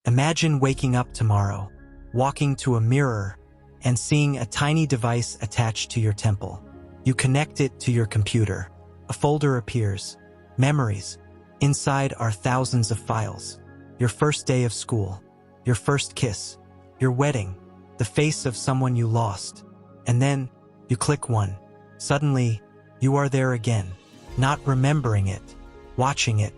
Imagine waking up tomorrow, walking to a mirror, and seeing a tiny device attached to your temple. You connect it to your computer. A folder appears. Memories. Inside are thousands of files. Your first day of school. Your first kiss. Your wedding. The face of someone you lost. And then, you click one. Suddenly, you are there again. Not remembering it. Watching it.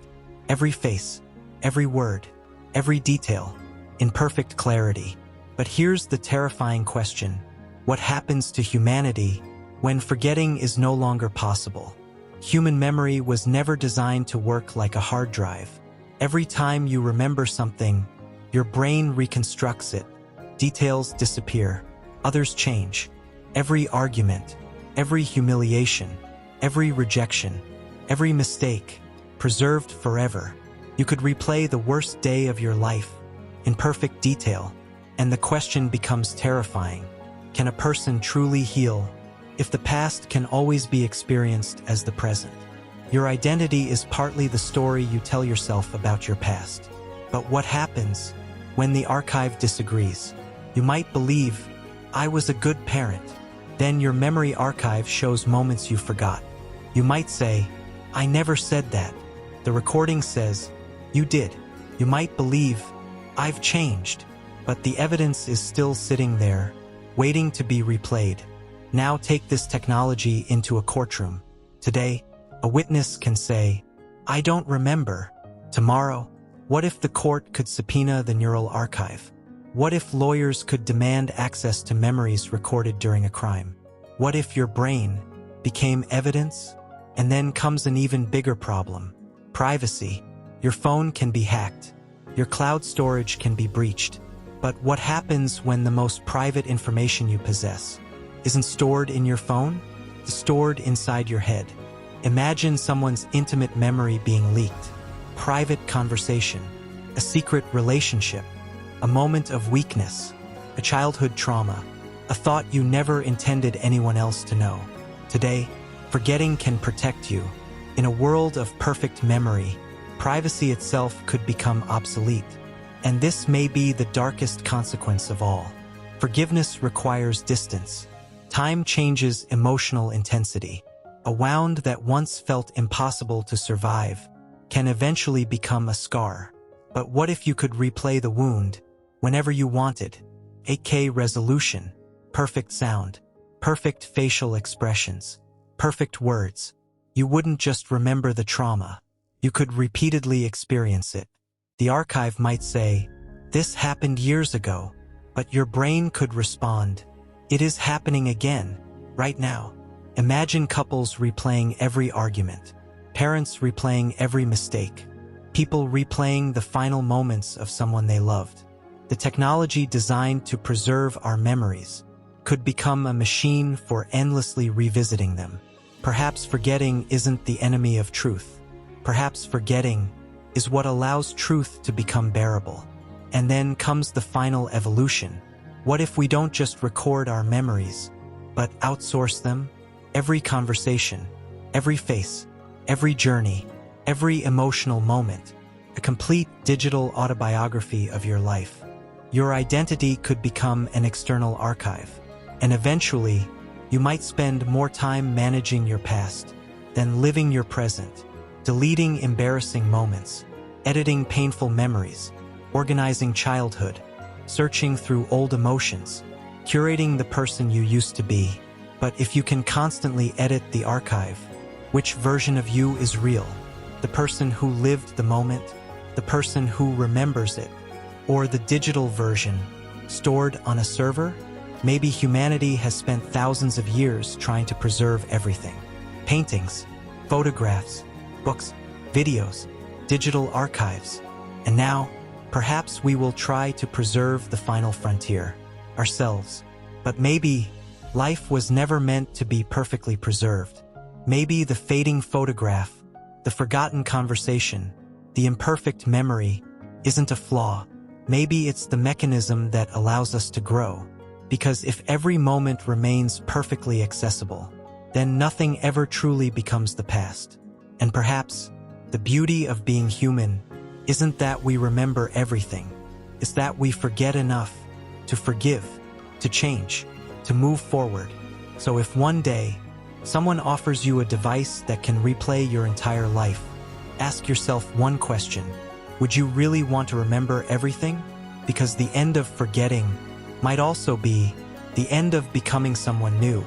Every face. Every word. Every detail. In perfect clarity. But here's the terrifying question. What happens to humanity when forgetting is no longer possible? Human memory was never designed to work like a hard drive. Every time you remember something, your brain reconstructs it. Details disappear. Others change. Every argument, every humiliation, every rejection, every mistake, preserved forever. You could replay the worst day of your life in perfect detail, and the question becomes terrifying. Can a person truly heal if the past can always be experienced as the present? Your identity is partly the story you tell yourself about your past. But what happens when the archive disagrees? You might believe, I was a good parent. Then your memory archive shows moments you forgot. You might say, I never said that. The recording says, you did. You might believe, I've changed. But the evidence is still sitting there, waiting to be replayed. Now take this technology into a courtroom. Today, a witness can say, I don't remember. Tomorrow, what if the court could subpoena the neural archive? What if lawyers could demand access to memories recorded during a crime? What if your brain became evidence? And then comes an even bigger problem. Privacy. Your phone can be hacked. Your cloud storage can be breached. But what happens when the most private information you possess isn't stored in your phone? It's stored inside your head. Imagine someone's intimate memory being leaked. Private conversation. A secret relationship. A moment of weakness. A childhood trauma. A thought you never intended anyone else to know. Today, forgetting can protect you. In a world of perfect memory, privacy itself could become obsolete. And this may be the darkest consequence of all. Forgiveness requires distance. Time changes emotional intensity. A wound that once felt impossible to survive can eventually become a scar. But what if you could replay the wound whenever you wanted? 8K resolution, perfect sound, perfect facial expressions, perfect words. You wouldn't just remember the trauma. You could repeatedly experience it. The archive might say, this happened years ago, but your brain could respond, it is happening again, right now. Imagine couples replaying every argument, parents replaying every mistake, people replaying the final moments of someone they loved. The technology designed to preserve our memories could become a machine for endlessly revisiting them. Perhaps forgetting isn't the enemy of truth. Perhaps forgetting is what allows truth to become bearable. And then comes the final evolution. What if we don't just record our memories, but outsource them? Every conversation, every face, every journey, every emotional moment, a complete digital autobiography of your life. Your identity could become an external archive, and eventually, you might spend more time managing your past than living your present, deleting embarrassing moments, editing painful memories, organizing childhood, searching through old emotions, curating the person you used to be. But if you can constantly edit the archive, which version of you is real? The person who lived the moment, the person who remembers it, or the digital version stored on a server? Maybe humanity has spent thousands of years trying to preserve everything. Paintings, photographs, books, videos, digital archives. And now, perhaps we will try to preserve the final frontier, ourselves. But maybe life was never meant to be perfectly preserved. Maybe the fading photograph, the forgotten conversation, the imperfect memory isn't a flaw. Maybe it's the mechanism that allows us to grow. Because if every moment remains perfectly accessible, then nothing ever truly becomes the past. And perhaps the beauty of being human isn't that we remember everything, is that we forget enough to forgive, to change, to move forward. So if one day someone offers you a device that can replay your entire life, ask yourself one question. Would you really want to remember everything? Because the end of forgetting might also be the end of becoming someone new.